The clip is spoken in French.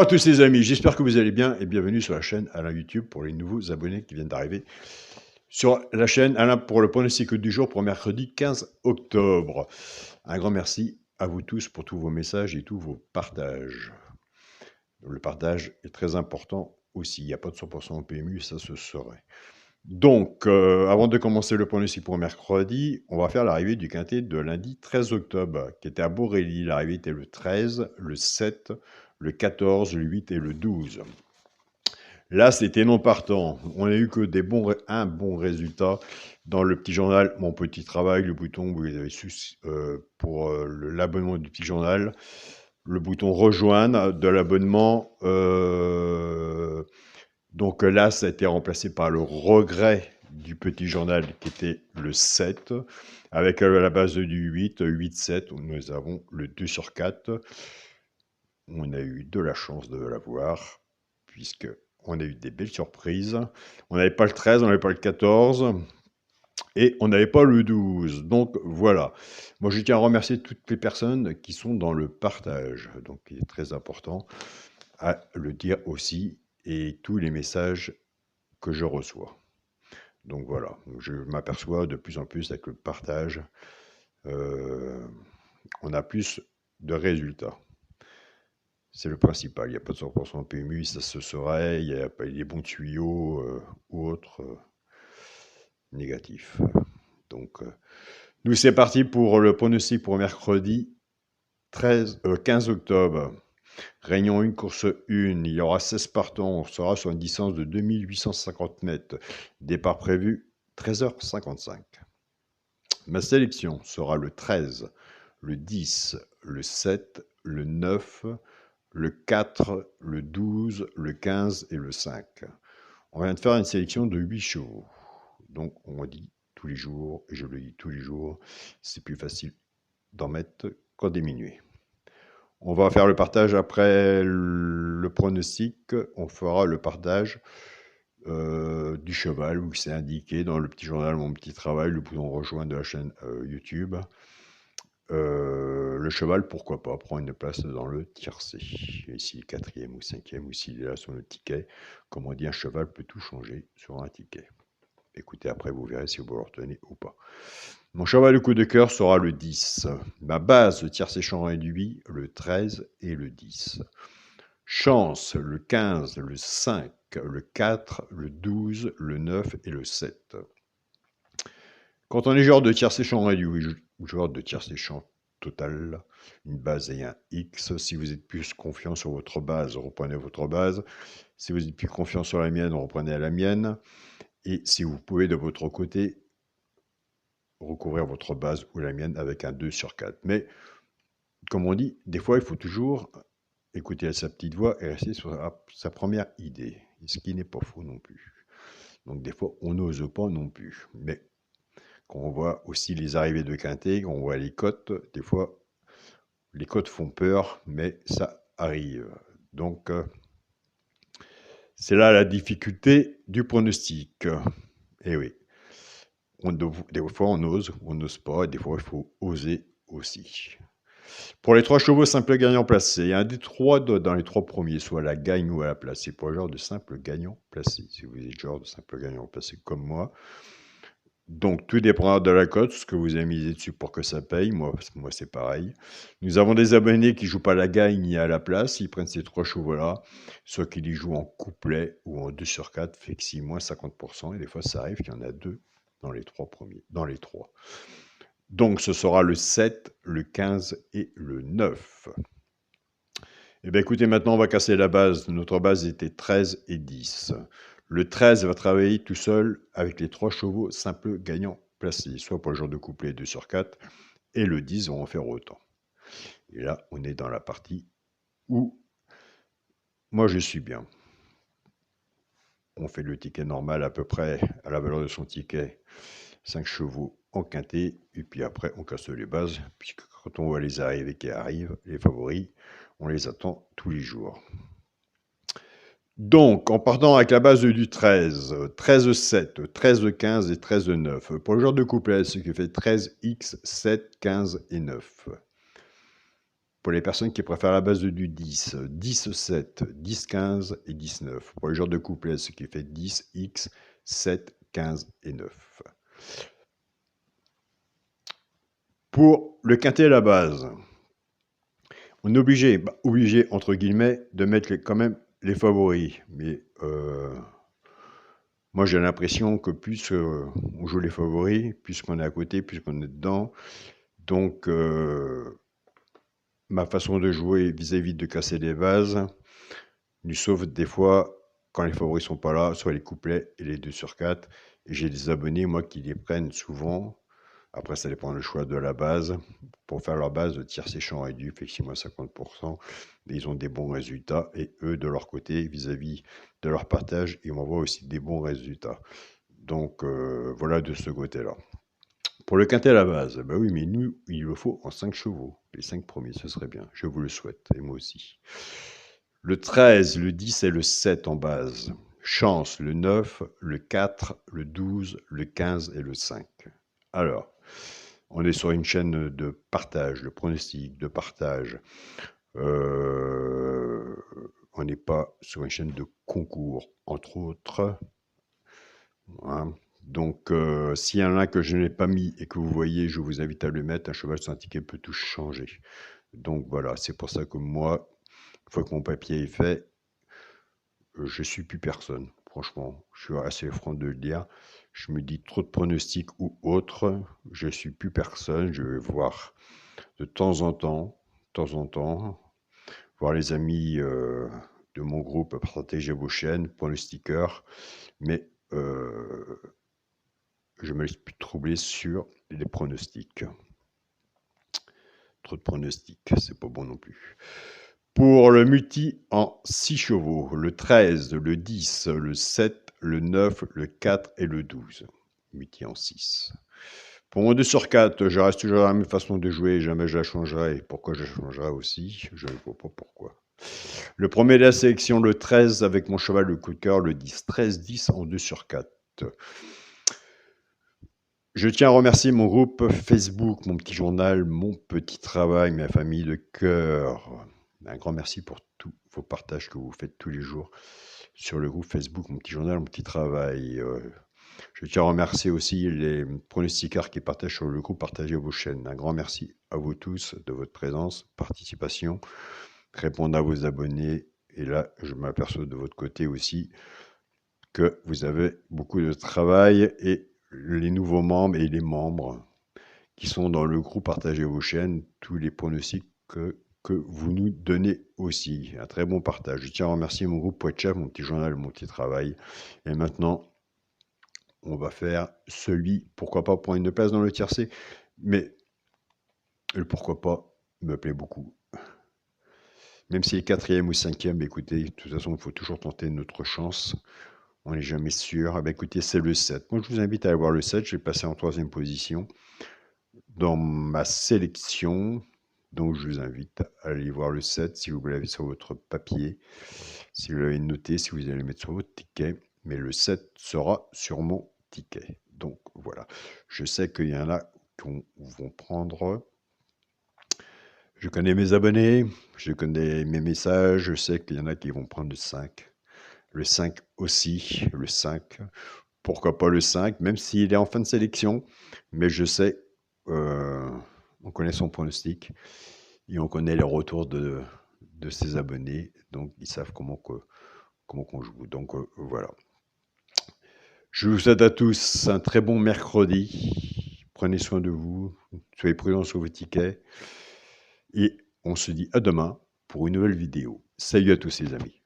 à tous les amis, j'espère que vous allez bien et bienvenue sur la chaîne Alain YouTube pour les nouveaux abonnés qui viennent d'arriver sur la chaîne Alain pour le pronostic du jour pour mercredi 15 octobre. Un grand merci à vous tous pour tous vos messages et tous vos partages. Le partage est très important aussi, il n'y a pas de 100% au PMU, ça se saurait. Donc, avant de commencer le pronostic pour mercredi, on va faire l'arrivée du quintet de lundi 13 octobre, qui était à Borély. L'arrivée était le 13, le 7, le 14, le 8 et le 12. Là, c'était non partant. On n'a eu que un bon résultat. Dans le petit journal, mon petit travail, le bouton, vous avez su pour l'abonnement du petit journal, le bouton rejoindre de l'abonnement. Donc là, ça a été remplacé par le regret du petit journal qui était le 7, avec la base du 8, 8-7, où nous avons le 2 sur 4. On a eu de la chance de l'avoir, puisqu'on a eu des belles surprises. On n'avait pas le 13, on n'avait pas le 14, et on n'avait pas le 12. Donc voilà. Moi, je tiens à remercier toutes les personnes qui sont dans le partage. Donc il est très important à le dire aussi, et tous les messages que je reçois. Donc voilà, je m'aperçois de plus en plus avec le partage, on a plus de résultats. C'est le principal, il n'y a pas de 100% PMU, ça se saurait, il n'y a pas des bons tuyaux ou autres négatifs. Donc, nous c'est parti pour le pronostic pour mercredi 15 octobre. Réunion 1, course 1, il y aura 16 partants, on sera sur une distance de 2850 mètres. Départ prévu 13h55. Ma sélection sera le 13, le 10, le 7, le 9, le 4, le 12, le 15 et le 5. On vient de faire une sélection de 8 chevaux. Donc on dit tous les jours, et je le dis tous les jours, c'est plus facile d'en mettre qu'en diminuer. On va faire le partage après le pronostic. On fera le partage du cheval où c'est indiqué dans le petit journal Mon Petit Travail, le bouton rejoindre de la chaîne YouTube. Le cheval, pourquoi pas, prend une place dans le tiercé. Et s'il est 4e ou 5e ou s'il est là sur le ticket, comme on dit, un cheval peut tout changer sur un ticket. Écoutez, après vous verrez si vous le retenez ou pas. Mon cheval de coup de cœur sera le 10. Ma base, tiercé champ réduit, le 13 et le 10. Chance, le 15, le 5, le 4, le 12, le 9 et le 7. Quand on est joueur de tiercé champ réduit ou joueur de tiercé champ total, une base et un X, si vous êtes plus confiant sur votre base, reprenez votre base. Si vous êtes plus confiant sur la mienne, reprenez la mienne. Et si vous pouvez de votre côté, recouvrir votre base ou la mienne avec un 2 sur 4. Mais, comme on dit, des fois, il faut toujours écouter à sa petite voix et rester sur sa première idée, ce qui n'est pas faux non plus. Donc, des fois, on n'ose pas non plus. Mais, quand on voit aussi les arrivées de quintet, on voit les cotes, des fois, les cotes font peur, mais ça arrive. Donc, c'est là la difficulté du pronostic. Et oui. Des fois, on ose, on n'ose pas, et des fois, il faut oser aussi. Pour les 3 chevaux simples gagnants placés, un des 3 dans les 3 premiers, soit la gagne ou à la place. C'est pour le genre de simple gagnant placé, si vous êtes genre de simple gagnant placé comme moi. Donc, tout dépendra de la cote, ce que vous avez misé dessus pour que ça paye. Moi c'est pareil. Nous avons des abonnés qui ne jouent pas la gagne ni à la place. Ils prennent ces 3 chevaux-là, soit qu'ils y jouent en couplet ou en 2 sur 4, fait que 6 moins 50%. Et des fois, ça arrive qu'il y en a 2 dans les 3 premiers, dans les 3. Donc, ce sera le 7, le 15 et le 9. Eh bien, écoutez, maintenant, on va casser la base. Notre base était 13 et 10. Le 13 va travailler tout seul avec les 3 chevaux simples gagnants placés, soit pour le genre de couplet 2 sur 4, et le 10 vont en faire autant. Et là, on est dans la partie où moi, je suis bien. On fait le ticket normal à peu près à la valeur de son ticket, 5 chevaux en quintet, et puis après, on casse les bases, puisque quand on voit les arrivées qui arrivent, les favoris, on les attend tous les jours. Donc, en partant avec la base du 13, 13-7, 13-15 et 13-9, pour le genre de couplet, ce qui fait 13X, 7, 15 et 9. Pour les personnes qui préfèrent la base du 10, 10, 7, 10, 15 et 19. Pour les genres de couplet, ce qui fait 10, X, 7, 15 et 9. Pour le quintet à la base, on est obligé entre guillemets, de mettre quand même les favoris. Mais moi, j'ai l'impression que plus on joue les favoris, plus qu'on est à côté, plus qu'on est dedans. Donc, ma façon de jouer vis-à-vis de casser les vases, nous sauve des fois, quand les favoris sont pas là, soit les couplets et les 2 sur 4. Et j'ai des abonnés, moi, qui les prennent souvent. Après, ça dépend du choix de la base. Pour faire leur base de tiercé champ réduit, effectivement 50%, mais ils ont des bons résultats. Et eux, de leur côté, vis-à-vis de leur partage, ils m'envoient aussi des bons résultats. Donc, voilà de ce côté-là. Pour le quintet à la base, bah oui, mais nous, il le faut en 5 chevaux. Les 5 premiers, ce serait bien. Je vous le souhaite, et moi aussi. Le 13, le 10 et le 7 en base. Chance, le 9, le 4, le 12, le 15 et le 5. Alors, on est sur une chaîne de partage, de pronostic, de partage. On n'est pas sur une chaîne de concours, entre autres. Hein. Donc, s'il y en a un que je n'ai pas mis et que vous voyez, je vous invite à le mettre. Un cheval sans ticket peut tout changer. Donc voilà, c'est pour ça que moi, une fois que mon papier est fait, je suis plus personne. Franchement, je suis assez franc de le dire. Je me dis trop de pronostics ou autre, je suis plus personne. Je vais voir de temps en temps, voir les amis de mon groupe Protéger vos chaînes, pronostiqueurs, mais je me laisse plus troubler sur les pronostics. Trop de pronostics, c'est pas bon non plus. Pour le multi en 6 chevaux, le 13, le 10, le 7, le 9, le 4 et le 12. Multi en 6. Pour mon 2 sur 4, je reste toujours à la même façon de jouer, jamais je la changerai. Pourquoi je la changerai aussi? Je ne vois pas pourquoi. Le premier de la sélection, le 13, avec mon cheval, le coup de cœur, le 10. 13-10 en 2 sur 4. Je tiens à remercier mon groupe Facebook, mon petit journal, mon petit travail, ma famille de cœur. Un grand merci pour tous vos partages que vous faites tous les jours sur le groupe Facebook, mon petit journal, mon petit travail. Je tiens à remercier aussi les pronostiqueurs qui partagent sur le groupe Partagez vos chaînes. Un grand merci à vous tous de votre présence, participation, répondre à vos abonnés. Et là, je m'aperçois de votre côté aussi que vous avez beaucoup de travail et les nouveaux membres et les membres qui sont dans le groupe Partagez vos chaînes, tous les pronostics que vous nous donnez aussi. Un très bon partage. Je tiens à remercier mon groupe Poitchef, mon petit journal, mon petit travail. Et maintenant, on va faire celui, pourquoi pas, pour une place dans le tiercé. Mais le pourquoi pas me plaît beaucoup. Même s'il est 4e ou 5e, écoutez, de toute façon, il faut toujours tenter notre chance. On n'est jamais sûr. Ah ben écoutez, c'est le 7. Moi, je vous invite à aller voir le 7. Je vais passer en 3e position dans ma sélection. Donc, je vous invite à aller voir le 7 si vous l'avez sur votre papier, si vous l'avez noté, si vous allez le mettre sur votre ticket. Mais le 7 sera sur mon ticket. Donc, voilà. Je sais qu'il y en a qui vont prendre. Je connais mes abonnés, je connais mes messages. Je sais qu'il y en a qui vont prendre le 5. Le 5 aussi, le 5. Pourquoi pas le 5, même s'il est en fin de sélection. Mais je sais, on connaît son pronostic et on connaît les retours de ses abonnés. Donc, ils savent comment qu'on joue. Donc, voilà. Je vous souhaite à tous un très bon mercredi. Prenez soin de vous. Soyez prudents sur vos tickets. Et on se dit à demain pour une nouvelle vidéo. Salut à tous les amis.